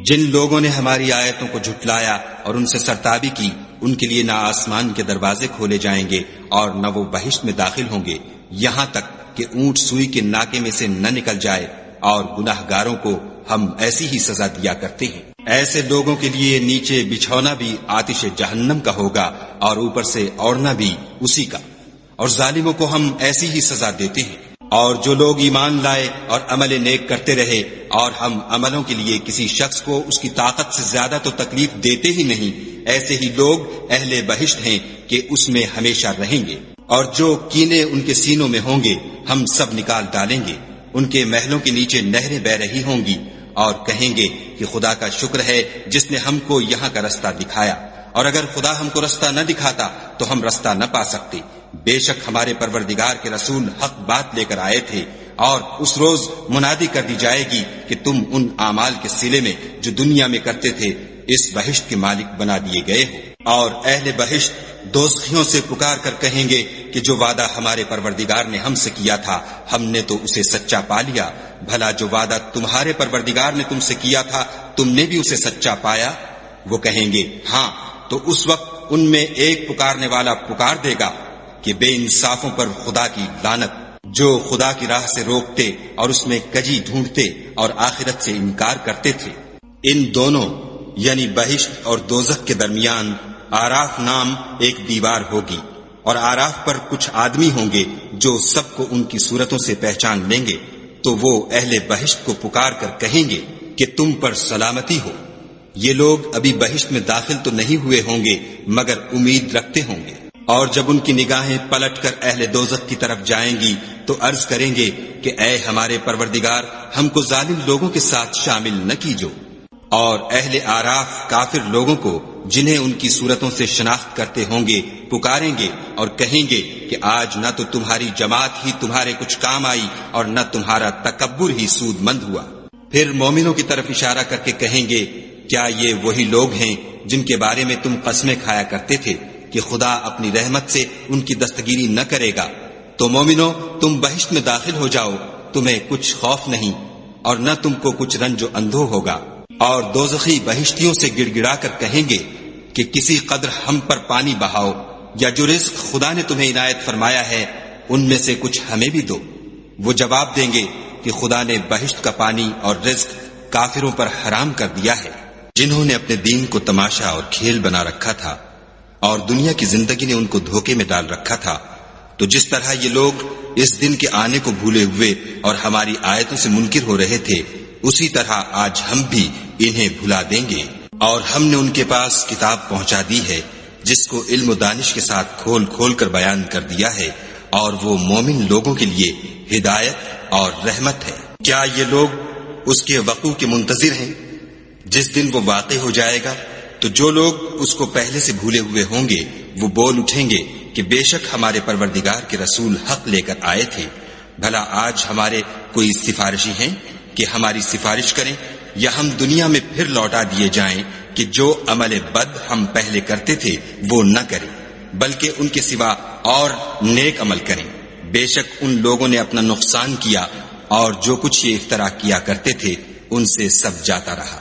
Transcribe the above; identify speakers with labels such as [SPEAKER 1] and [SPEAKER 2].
[SPEAKER 1] جن لوگوں نے ہماری آیتوں کو جھٹلایا اور ان سے سرتابی کی، ان کے لیے نہ آسمان کے دروازے کھولے جائیں گے اور نہ وہ بہشت میں داخل ہوں گے، یہاں تک کہ اونٹ سوئی کے ناکے میں سے نہ نکل جائے، اور گناہ گاروں کو ہم ایسی ہی سزا دیا کرتے ہیں۔ ایسے لوگوں کے لیے نیچے بچھونا بھی آتش جہنم کا ہوگا اور اوپر سے اوڑھنا بھی اسی کا، اور ظالموں کو ہم ایسی ہی سزا دیتے ہیں۔ اور جو لوگ ایمان لائے اور عمل نیک کرتے رہے، اور ہم عملوں کے لیے کسی شخص کو اس کی طاقت سے زیادہ تو تکلیف دیتے ہی نہیں، ایسے ہی لوگ اہل بہشت ہیں کہ اس میں ہمیشہ رہیں گے، اور جو کینے ان کے سینوں میں ہوں گے ہم سب نکال ڈالیں گے۔ ان کے محلوں کے نیچے نہریں بہ رہی ہوں گی، اور کہیں گے کہ خدا کا شکر ہے جس نے ہم کو یہاں کا رستہ دکھایا، اور اگر خدا ہم کو رستہ نہ دکھاتا تو ہم رستہ نہ پا سکتے۔ بے شک ہمارے پروردگار کے رسول حق بات لے کر آئے تھے، اور اس روز منادی کر دی جائے گی کہ تم ان اعمال کے صلے میں جو دنیا میں کرتے تھے اس بہشت کے مالک بنا دیے گئے ہو۔ اور اہل بہشت دوزخیوں سے پکار کر کہیں گے کہ جو وعدہ ہمارے پروردگار نے ہم سے کیا تھا ہم نے تو اسے سچا پا لیا، بھلا جو وعدہ تمہارے پروردگار نے تم سے کیا تھا تم نے بھی اسے سچا پایا؟ وہ کہیں گے ہاں، تو اس وقت ان میں ایک پکارنے والا پکار دے گا کہ بے انصافوں پر خدا کی لعنت، جو خدا کی راہ سے روکتے اور اس میں کجی ڈھونڈتے اور آخرت سے انکار کرتے تھے۔ ان دونوں یعنی بہشت اور دوزخ کے درمیان آراف نام ایک دیوار ہوگی، اور آراف پر کچھ آدمی ہوں گے جو سب کو ان کی صورتوں سے پہچان لیں گے، تو وہ اہل بہشت کو پکار کر کہیں گے کہ تم پر سلامتی ہو۔ یہ لوگ ابھی بہشت میں داخل تو نہیں ہوئے ہوں گے مگر امید رکھتے ہوں گے، اور جب ان کی نگاہیں پلٹ کر اہل دوزخ کی طرف جائیں گی تو عرض کریں گے کہ اے ہمارے پروردگار، ہم کو ظالم لوگوں کے ساتھ شامل نہ کیجو۔ اور اہل آراف کافر لوگوں کو جنہیں ان کی صورتوں سے شناخت کرتے ہوں گے پکاریں گے اور کہیں گے کہ آج نہ تو تمہاری جماعت ہی تمہارے کچھ کام آئی اور نہ تمہارا تکبر ہی سود مند ہوا۔ پھر مومنوں کی طرف اشارہ کر کے کہیں گے کیا یہ وہی لوگ ہیں جن کے بارے میں تم قسمیں کھایا کرتے تھے کہ خدا اپنی رحمت سے ان کی دستگیری نہ کرے گا؟ تو مومنو، تم بہشت میں داخل ہو جاؤ، تمہیں کچھ خوف نہیں اور نہ تم کو کچھ رنج و اندھو ہوگا۔ اور دوزخی بہشتیوں سے گڑ گڑا کر کہیں گے کہ کسی قدر ہم پر پانی بہاؤ، یا جو رزق خدا نے تمہیں عنایت فرمایا ہے ان میں سے کچھ ہمیں بھی دو۔ وہ جواب دیں گے کہ خدا نے بہشت کا پانی اور رزق کافروں پر حرام کر دیا ہے، جنہوں نے اپنے دین کو تماشا اور کھیل بنا رکھا تھا، اور دنیا کی زندگی نے ان کو دھوکے میں ڈال رکھا تھا۔ تو جس طرح یہ لوگ اس دن کے آنے کو بھولے ہوئے اور ہماری آیتوں سے منکر ہو رہے تھے، اسی طرح آج ہم بھی انہیں بھلا دیں گے۔ اور ہم نے ان کے پاس کتاب پہنچا دی ہے جس کو علم و دانش کے ساتھ کھول کھول کر بیان کر دیا ہے، اور وہ مومن لوگوں کے لیے ہدایت اور رحمت ہے۔ کیا یہ لوگ اس کے وقوع کے منتظر ہیں جس دن وہ واقع ہو جائے گا؟ تو جو لوگ اس کو پہلے سے بھولے ہوئے ہوں گے وہ بول اٹھیں گے کہ بے شک ہمارے پروردگار کے رسول حق لے کر آئے تھے، بھلا آج ہمارے کوئی سفارشی ہیں کہ ہماری سفارش کریں، یا ہم دنیا میں پھر لوٹا دیے جائیں کہ جو عمل بد ہم پہلے کرتے تھے وہ نہ کریں بلکہ ان کے سوا اور نیک عمل کریں۔ بے شک ان لوگوں نے اپنا نقصان کیا، اور جو کچھ یہ افترا کیا کرتے تھے ان سے سب جاتا رہا۔